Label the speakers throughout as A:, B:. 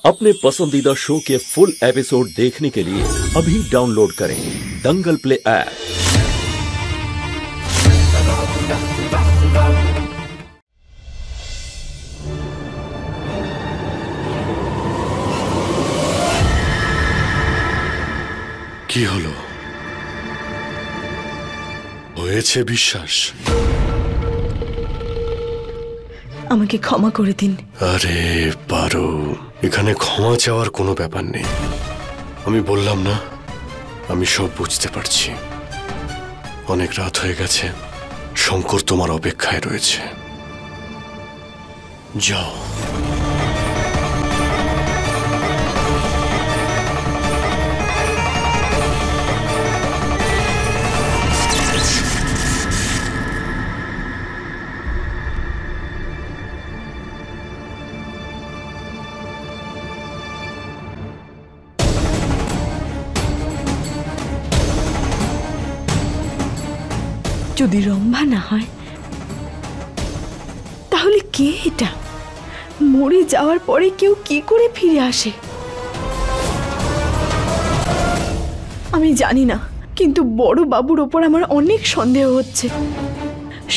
A: अपने पसंदीदा शो के फुल एपिसोड देखने के लिए अभी डाउनलोड करें दंगल प्ले ऐप।
B: কি হলো? হয়েছে বিশ্বাস?
C: আমাকে ক্ষমা করে দিন।
B: আরে পারো, এখানে ক্ষমা চাওয়ার কোনো ব্যাপার নেই। আমি বললাম না, আমি সব বুঝতে পারছি। অনেক রাত হয়ে গেছে, শঙ্কর তোমার অপেক্ষায় রয়েছে। যাও।
C: যদি রম্ভা না হয় তাহলে কে এটা? মরে যাওয়ার পরে কেউ কি করে ফিরে আসে আমি জানি না, কিন্তু বড় বাবুর ওপর আমার অনেক সন্দেহ হচ্ছে।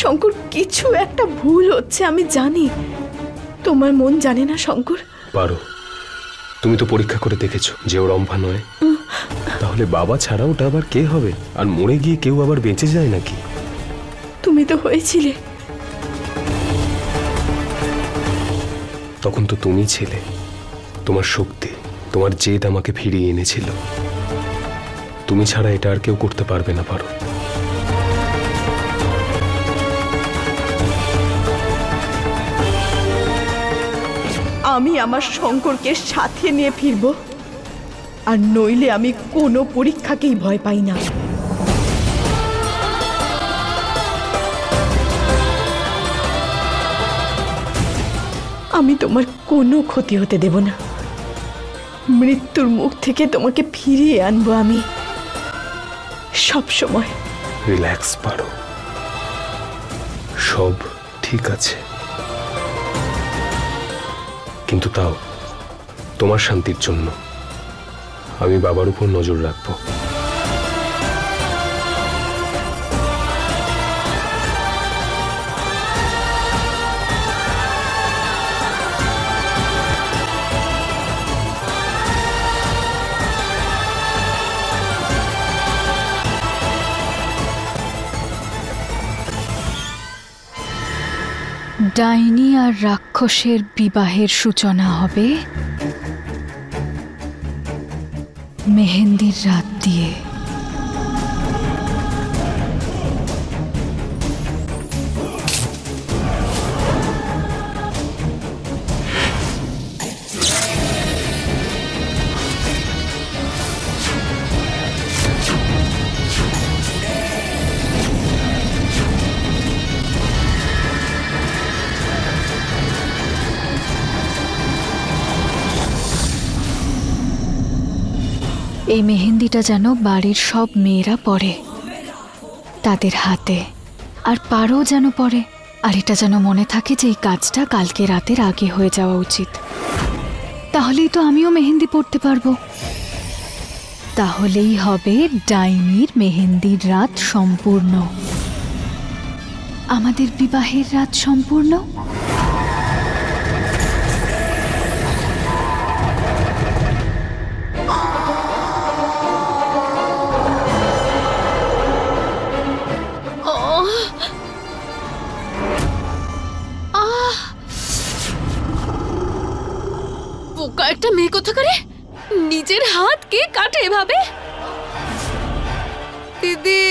C: শঙ্কর, কিছু একটা ভুল হচ্ছে, আমি জানি। তোমার মন জানে না শঙ্কর?
D: পারো, তুমি তো পরীক্ষা করে দেখেছো যে ও রম্ভা নয়। তাহলে বাবা ছাড়া ওটা আবার কে হবে? আর মরে গিয়ে কেউ আবার বেঁচে যায় নাকি?
C: তুমি তো হয়েছিলে।
D: তখন তো তুমি ছিলে। তোমার শক্তি, তোমার জেদ আমাকে ফিরিয়ে এনেছিল। তুমি ছাড়া এটা আর কেউ করতে পারবে না। পারো,
C: আমি আমার শঙ্করকে সাথে নিয়ে ফিরবো, আর নইলে আমি কোনো পরীক্ষাকেই ভয় পাই না। আমি তোমার কোনো ক্ষতি হতে দেব না। মৃত্যুর মুখ থেকে তোমাকে ফিরিয়ে আনবো আমি সব সময়।
D: রিল্যাক্স পারো, সব ঠিক আছে। কিন্তু তাও তোমার শান্তির জন্য আমি বাবার উপর নজর রাখবো।
E: ডাইনি আর রাক্ষসের বিবাহের সূচনা হবে মেহেন্দির রাত দিয়ে। এই মেহেন্দিটা যেন বাড়ির সব মেয়েরা পরে তাদের হাতে, আর পারও যেন পরে। আর এটা যেন মনে থাকে যে এই কাজটা কালকে রাতের আগে হয়ে যাওয়া উচিত। তাহলেই তো আমিও মেহেন্দি পরতে পারবো। তাহলেই হবে ডাইনির মেহেন্দির রাত সম্পূর্ণ, আমাদের বিবাহের রাত সম্পূর্ণ।
F: একটা মেয়ে কোথাকারে নিজের হাত কে কাটে এভাবে? দিদি,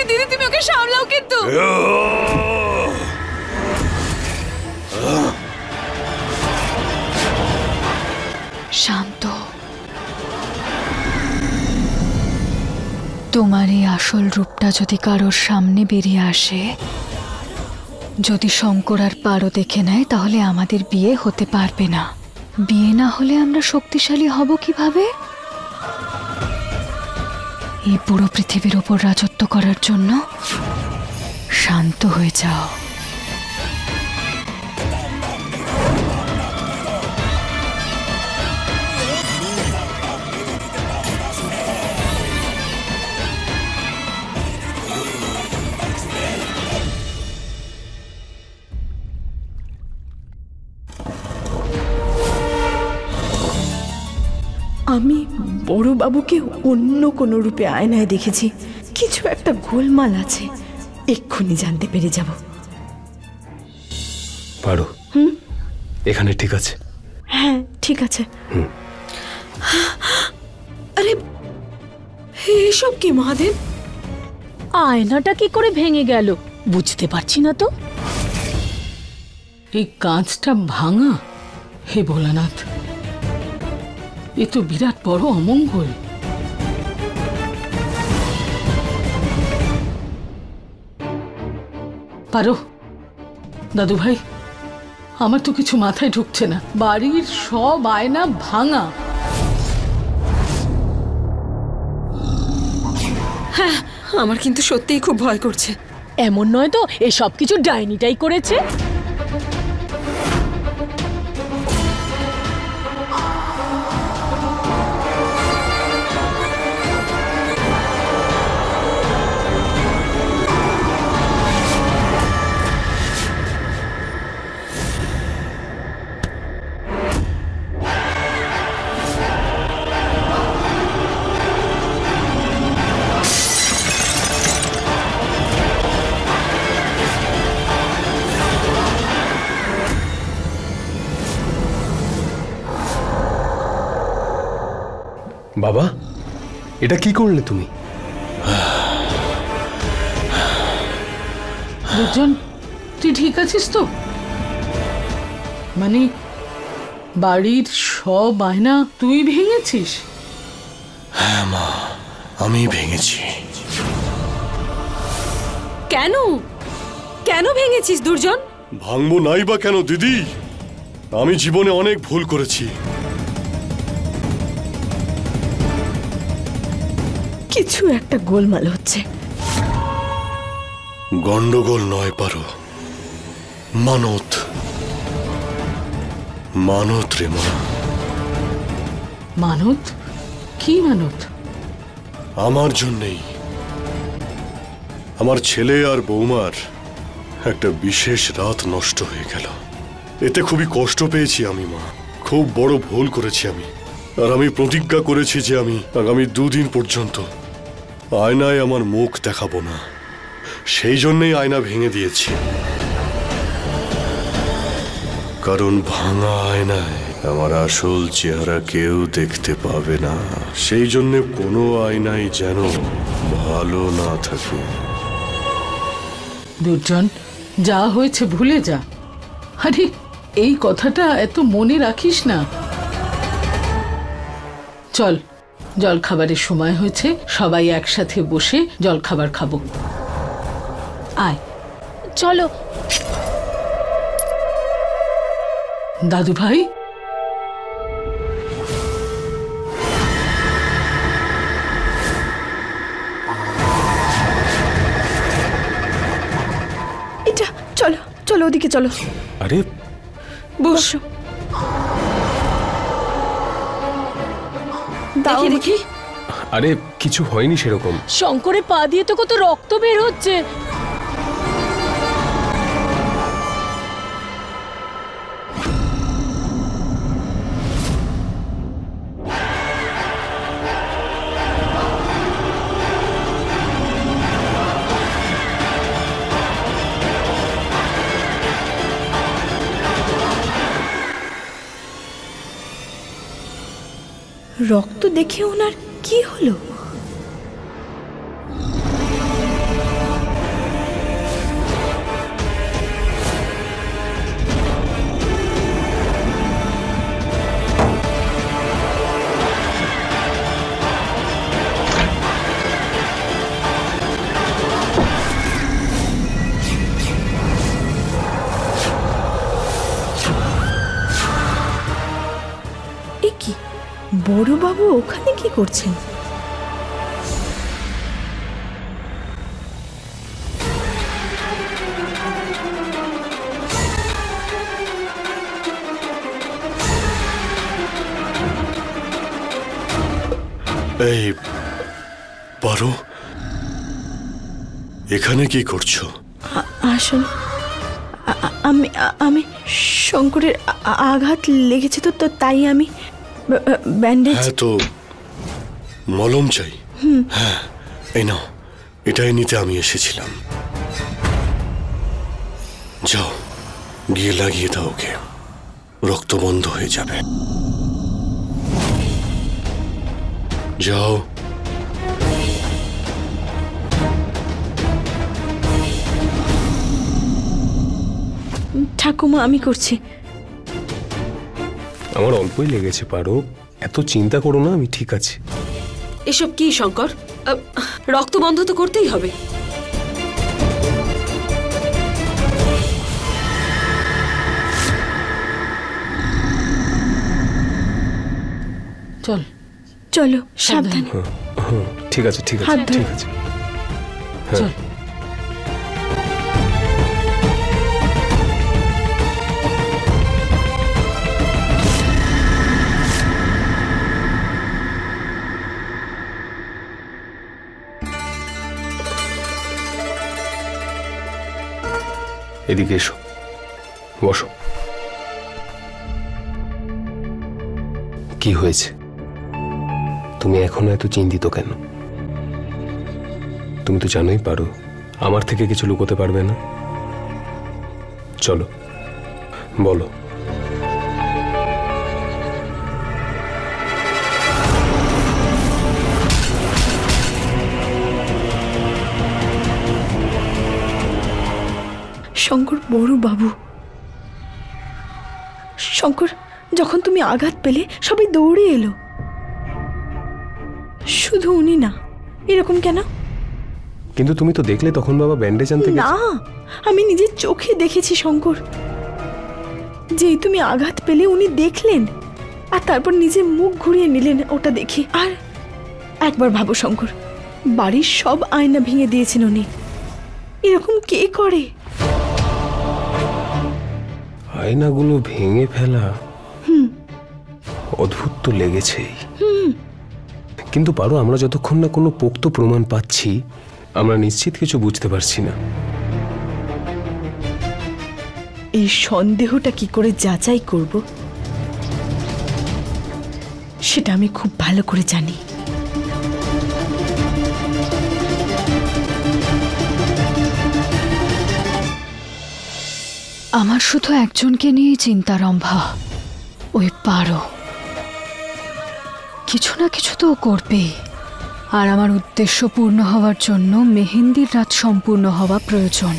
F: দিদি তুমি ওকে সামলাও কিন্তু।
E: শান্ত, তোমার এই আসল রূপটা যদি কারোর সামনে বেরিয়ে আসে যদি শঙ্কর আর পারো দেখে নেয় তাহলে আমাদের বিয়ে হতে পারবে না। বিয়ে না হলে আমরা শক্তিশালী হব কিভাবে? এই পুরো পৃথিবীর ওপর রাজত্ব করার জন্য শান্ত হয়ে যাও।
C: আমি বড় বাবুকে অন্য কোনো রূপে আয়নায় দেখেছি। কিছু একটা গোলমাল আছে, এক্ষুনি জানতে পেরে যাব।
D: পারো এখানে ঠিক আছে?
C: হ্যাঁ ঠিক আছে। আরে এসব কি মহাদেব?
G: আয়নাটা কি করে ভেঙে গেল বুঝতে পারছি না তো।
H: এই কাঁচটা ভাঙা? হে ভোলানাথ, এ তো বিরাট বড় অমঙ্গল। পারো দাদু ভাই, আমার তো কিছু মাথায় ঢুকছে না। বাড়ির সব আয়না ভাঙা।
F: হ্যাঁ, আমার কিন্তু সত্যিই খুব ভয় করছে।
G: এমন নয় তো এই সব কিছু ডাইনিটাই করেছে?
D: বাবা, এটা কি করলে তুমি?
H: দুজন, তুই ঠিক আছিস তো? মানে বাড়ির সব আয়না তুই ভেঙেছিস?
B: হ্যাঁ মা, আমি ভেঙেছি।
F: কেন কেন ভেঙেছিস দুর্জন?
B: ভাঙবো নাই বা কেন দিদি? আমি জীবনে অনেক ভুল করেছি।
C: কিছু একটা গোলমাল হচ্ছে।
B: গন্ডগোল নয় পারো, মানত। মানত রে মা।
H: মানত? কি মানত?
B: আমার জন্যেই আমার ছেলে আর বৌমার একটা বিশেষ রাত নষ্ট হয়ে গেল। এতে খুবই কষ্ট পেয়েছি আমি মা। খুব বড় ভুল করেছি আমি। আর আমি প্রতিজ্ঞা করেছি যে আমি আগামী 2 দিন পর্যন্ত আয়নায় আমার মুখ দেখাবো না। সেই জন্যই আয়না ভেঙে দিয়েছি। কারণ ভাঙা আয়নায় আমার আসল চেহারা কেউ দেখতে পাবে না। সেই জন্য কোনো আয়নাই যেন ভালো না থাকে।
H: দুর্জন, যা হয়েছে ভুলে যা। আরে এই কথাটা এত মনে রাখিস না। চল, জল খাবারের সময় হয়েছে, সবাই একসাথে বসে জল খাবার খাবো। আয়
G: চলো।
H: দাদু ভাই,
C: এটা চলো চলো, ওদিকে চলো।
D: আরে
C: বসো।
F: দেখি দেখি।
D: আরে কিছু হয়নি সেরকম।
G: শঙ্করের পা দিয়ে তো কত রক্ত বের হচ্ছে।
C: রক্ত দেখে ওনার কি হলো? বড়বাবু ওখানে কি করছেন?
B: এই পারো, এখানে কি করছো?
C: আসলে আমি শঙ্করের আঘাত লেগেছে তো তাই আমি ব্যান্ডেজ।
B: হ্যাঁ, তো মলম চাই? হ্যাঁ, এই নাও, এটাই নিতে আমি এসেছিলাম। যাও, গিয়ে লাগিয়ে দাও ওকে, রক্ত বন্ধ হয়ে যাবে। যাও।
C: ঠাকুমা, আমি করছি।
D: আমার অল্পই লেগেছে পারো, এত চিন্তা করো না, আমি ঠিক আছি।
F: এসব কি শঙ্কর? রক্ত বন্ধ তো করতেই হবে।
H: চল,
C: চলো, সাবধানে।
D: ঠিক আছে, ঠিক আছে,
C: হাত ধরে।
D: ঠিক আছে।
H: চল।
D: এদিকে এসো, বসো। কি হয়েছে? তুমি এখনো এত চিন্তিত কেন? তুমি তো জানোই পারো, আমার থেকে কিছু লুকোতে পারবে না। চলো, বলো।
C: শঙ্কর বড়বাবু, শঙ্কর, যখন তুমি আঘাত পেলে সবাই দৌড়ে এলো, শুধু উনি না। এরকম কেন?
D: কিন্তু তুমি তো দেখলে তখন বাবা ব্যান্ডেজ আনতে
C: না,
D: গেছে।
C: আমি নিজের চোখে দেখেছি শঙ্কর। যেই তুমি আঘাত পেলে উনি দেখলেন আর তারপর নিজের মুখ ঘুরিয়ে নিলেন ওটা দেখে। আর একবার ভাবো শঙ্কর, বাড়ির সব আয়না ভেঙে দিয়েছেন উনি। এরকম কে করে?
D: আয়নাগুলো ভেঙে ফেলা অদ্ভুত তো লেগেছেই। কিন্তু পারো, আমরা যতক্ষণ না কোনো পোক্ত প্রমাণ পাচ্ছি, আমরা নিশ্চিত কিছু বুঝতে পারছি না।
C: এই সন্দেহটা কি করে যাচাই করব সেটা আমি খুব ভালো করে জানি।
E: আমার শুধু একজনকে নিয়েই চিন্তা রম্ভা, ওই পারো। কিছু না কিছু তো করবেই, আর আমার উদ্দেশ্য পূর্ণ হওয়ার জন্য মেহেন্দির রাত সম্পূর্ণ হওয়া প্রয়োজন।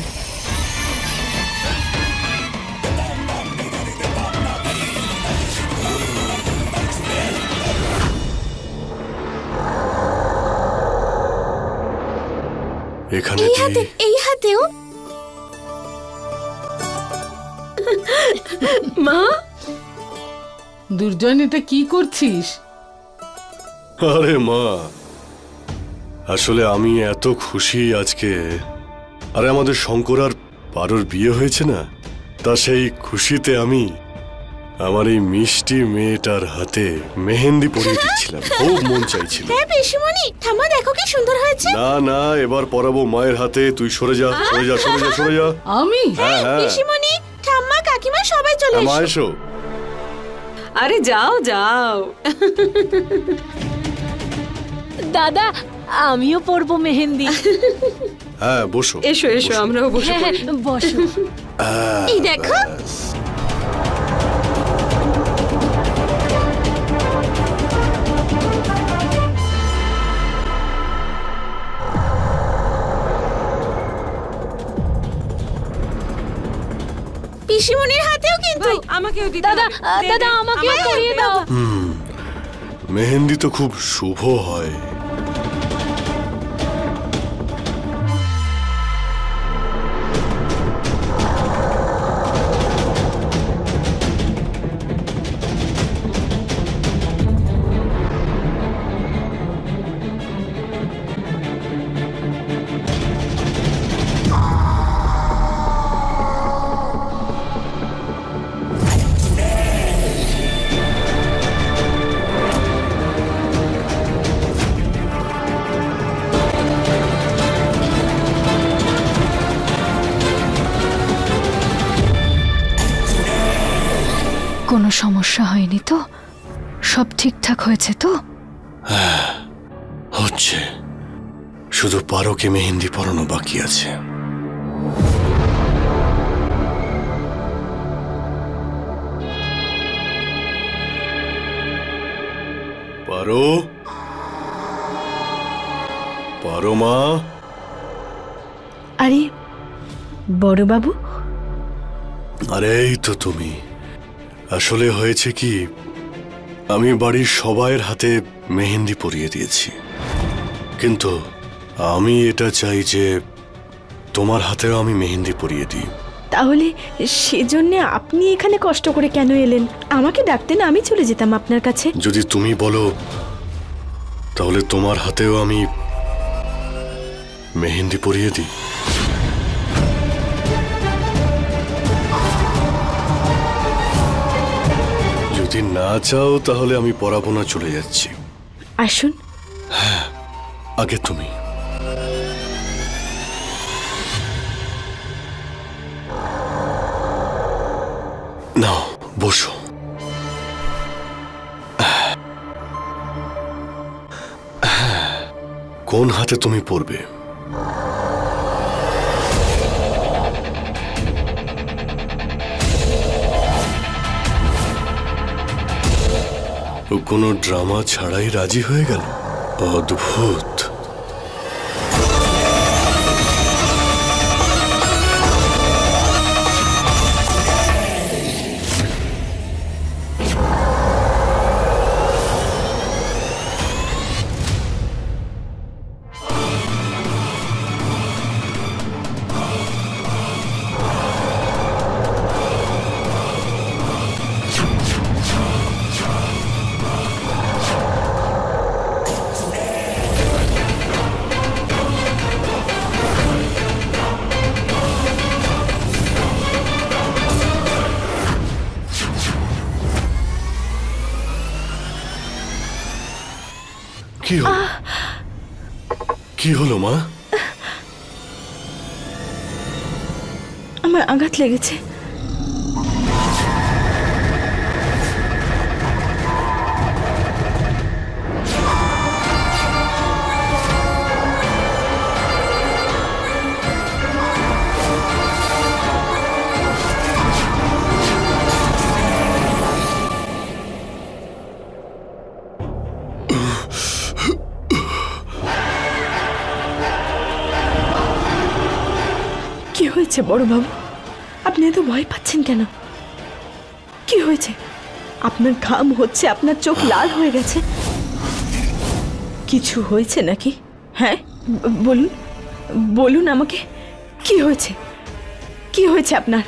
B: এখানে
F: এই হাতেও মা।
H: দুর্জন, এটা কি করছিস?
B: আরে মা, আসলে আমি এত খুশি আজকে। আরে আমাদের শঙ্কর আর পারোর বিয়ে হয়েছে না, তা সেই খুশিতে আমি আমার এই মিষ্টি মেয়েটার হাতে মেহেন্দি পরিয়ে দিচ্ছিলাম। খুব মন চাইছিল।
F: হ্যাঁ পিসিমণি, ঠাম্মা দেখো কি সুন্দর হয়েছে।
B: না না, এবার পরাবো মায়ের হাতে। তুই সরে যা, সরে যা, সরে যা, সরে যা।
H: আমি?
B: হ্যাঁ হ্যাঁ,
F: পিসিমণি, ঠাম্মা, কাকিমা সবাই চলে
B: মা এসো।
F: আরে যাও যাও।
G: দাদা, আমিও পরবো মেহেন্দি।
B: হ্যাঁ, বসো।
F: এসো এসো, আমরাও বসে পড়ি।
G: বসো।
F: এই দেখো। পিসিমণির হাতেও কিন্তু। আমাকেও দিতে
G: দাদা, দাদা আমাকেও পরিয়ে দাও।
B: মেহেন্দি তো খুব শুভ হয়।
E: কোনো সমস্যা হয়নি তো? সব ঠিকঠাক হয়েছে তো?
B: হচ্ছে, শুধু পারোকে মেহেন্দি পরানো বাকি আছে। পারো, পারো মা।
C: আরে বড়বাবু,
B: আরে এই তো তুমি। আসলে হয়েছে কি, আমি বাড়ির সবাইয়ের হাতে মেহেন্দি পরিয়ে দিয়েছি, কিন্তু আমি এটা চাই যে তোমার হাতেও আমি মেহেন্দি পরিয়ে দিই।
C: তাহলে সেজন্য আপনি এখানে কষ্ট করে কেন এলেন? আমাকে ডাকতেন, আমি চলে যেতাম আপনার কাছে।
B: যদি তুমি বলো তাহলে তোমার হাতেও আমি মেহেন্দি পরিয়ে দিই। যদি না চাও তাহলে আমি পরাবো না, চলে যাচ্ছি।
C: আসুন।
B: হ্যাঁ, আগে তুমি। নাও বসো। কোন হাতে তুমি পরবে? কোনো ড্রামা ছাড়াই রাজি হয়ে গেল। অদ্ভুত। কি হলো? কি হলো মা?
C: আমার আঘাত লেগেছে। কি হয়েছে বড়বাবু? আপনি এত ভয় পাচ্ছেন কেন? কি হয়েছে? আপনার ঘাম হচ্ছে, আপনার চোখ লাল হয়ে গেছে। কিছু হয়েছে নাকি? হ্যাঁ বলুন, বলুন আমাকে, কি হয়েছে? কি হয়েছে আপনার?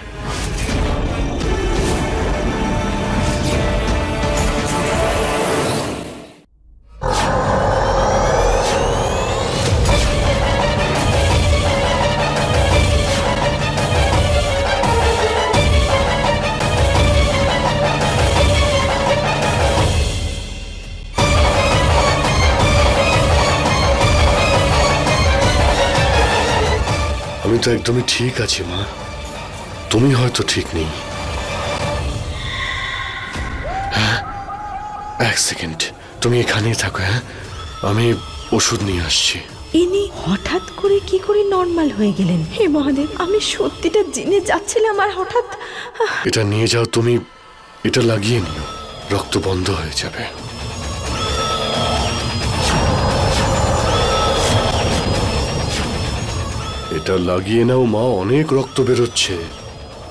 B: আমি তো একদমই ঠিক আছি মা, তুমি হয়তো ঠিক নেই। হ্যাঁ, এক সেকেন্ড, তুমি এখানেই থাকো। হ্যাঁ, আমি ওষুধ নিয়ে আসছি।
C: ইনি হঠাৎ করে কি করে নর্মাল হয়ে গেলেন? হে মহাদেব, আমি সত্যিটা জেনে যাচ্ছিলাম আর হঠাৎ।
B: এটা নিয়ে যাও, তুমি এটা লাগিয়ে নিও, রক্ত বন্ধ হয়ে যাবে। এটা লাগিয়ে নাও মা, অনেক রক্ত বেরোচ্ছে।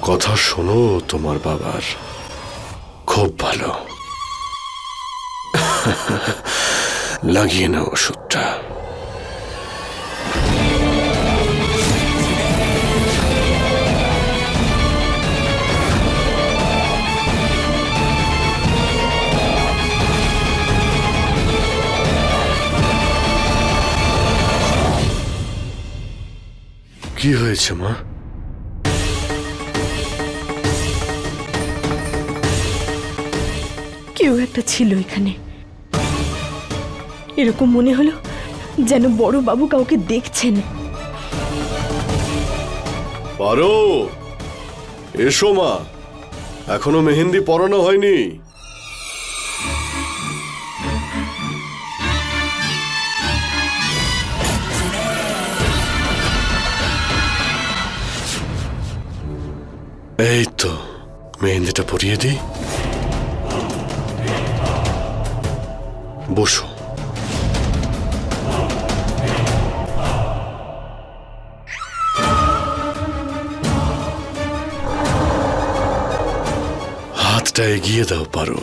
B: কথা শোনো তোমার বাবার, খুব ভালো। লাগিয়ে নাও ওষুধটা। কি হয়েছে মা?
C: কেউ একটা ছিল এখানে। এরকম মনে হলো যেন বড় বাবু কাউকে দেখছেন।
B: পারো, এসো মা, এখনো মেহেন্দি পরানো হয়নি। এই তো মেহেন্দিটা পরিয়ে দিই। বসো। হাতটা এগিয়ে দাও পারো।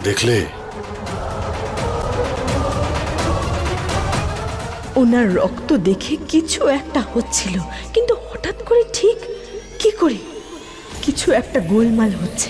B: দেখলে
C: ওনার রক্ত দেখে কিছু একটা হচ্ছিল, কিন্তু হঠাৎ করে ঠিক কি করে কিছু একটা গোলমাল হচ্ছে।